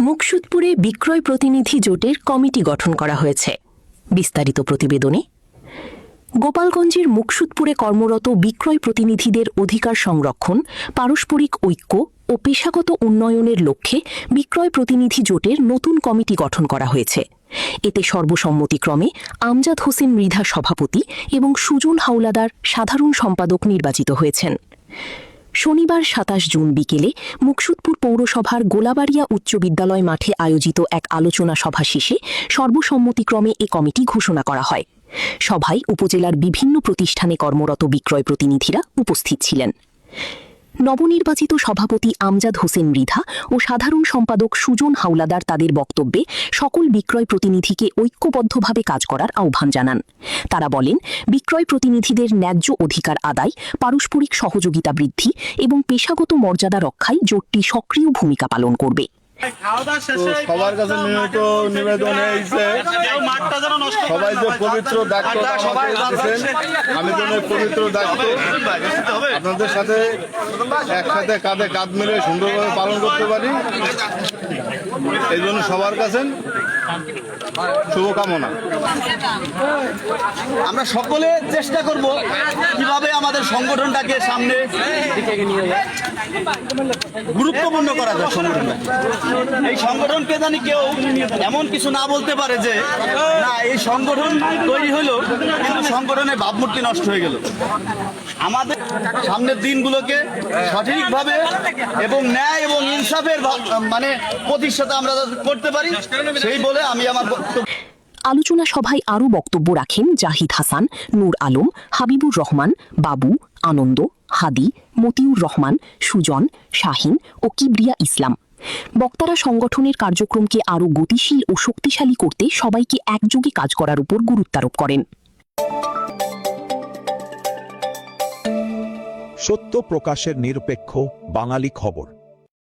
মুকসুদপুরে বিক্রয় প্রতিনিধি জোটের কমিটি গঠন করা হয়েছে। বিস্তারিত প্রতিবেদনে গোপালগঞ্জের মুকসুদপুরে কর্মরত বিক্রয় প্রতিনিধিদের অধিকার সংরক্ষণ, পারস্পরিক ঐক্য ও পেশাগত উন্নয়নের লক্ষ্যে বিক্রয় প্রতিনিধি জোটের নতুন কমিটি গঠন করা হয়েছে। এতে সর্বসম্মতিক্রমে আমজাদ হোসেন মৃধা সভাপতি এবং সুজন হাওলাদার সাধারণ সম্পাদক নির্বাচিত হয়েছেন। শনিবার ২৭ জুন বিকেলে মুকসুদপুর পৌরসভার গোলাবাড়িয়া উচ্চ বিদ্যালয় মাঠে আয়োজিত এক আলোচনা সভা শেষে সর্বসম্মতিক্রমে এ কমিটি ঘোষণা করা হয়। সভায় উপজেলার বিভিন্ন প্রতিষ্ঠানে কর্মরত বিক্রয় প্রতিনিধিরা উপস্থিত ছিলেন। নবনির্বাচিত সভাপতি আমজাদ হোসেন মৃধা ও সাধারণ সম্পাদক সুজন হাওলাদার তাদের বক্তব্যে সকল বিক্রয় প্রতিনিধিকে ঐক্যবদ্ধভাবে কাজ করার আহ্বান জানান। তারা বলেন, বিক্রয় প্রতিনিধিদের ন্যায্য অধিকার আদায়, পারস্পরিক সহযোগিতা বৃদ্ধি এবং পেশাগত মর্যাদা রক্ষায় জোটটি সক্রিয় ভূমিকা পালন করবে। সবার কাছে নিবেদন হয়েছে, সবাই যে পবিত্র দায়িত্ব দিচ্ছেন, আমি যেন পবিত্র দায়িত্ব আপনাদের সাথে একসাথে কাঁধে কাঁধ মিলে সুন্দরভাবে পালন করতে পারি, এই জন্য সবার কাছে শুভকামনা। আমরা সকলে চেষ্টা করব কিভাবে আমাদের সংগঠনটাকে সামনে গুরুত্বপূর্ণ করা যায়। এই সংগঠনকে জানি কেউ এমন কিছু না বলতে পারে যে না, এই সংগঠন তৈরি হলো কিন্তু সংগঠনের ভাবমূর্তি নষ্ট হয়ে গেল। আমাদের সামনের দিনগুলোকে সঠিকভাবে এবং ন্যায় এবং ইনসাফের প্রতিষ্ঠাতা আমরা করতে পারি, সেই বলে আমি আমার আলোচনা সভায় আরও বক্তব্য রাখেন জাহিদ হাসান, নূর আলম, হাবিবুর রহমান, বাবু, আনন্দ, হাদি, মতিউর রহমান, সুজন, শাহিন ও কিবরিয়া ইসলাম। বক্তারা সংগঠনের কার্যক্রমকে আরও গতিশীল ও শক্তিশালী করতে সবাইকে একযোগে কাজ করার উপর গুরুত্বারোপ করেন। সত্য প্রকাশের নিরপেক্ষ বাঙালি খবর।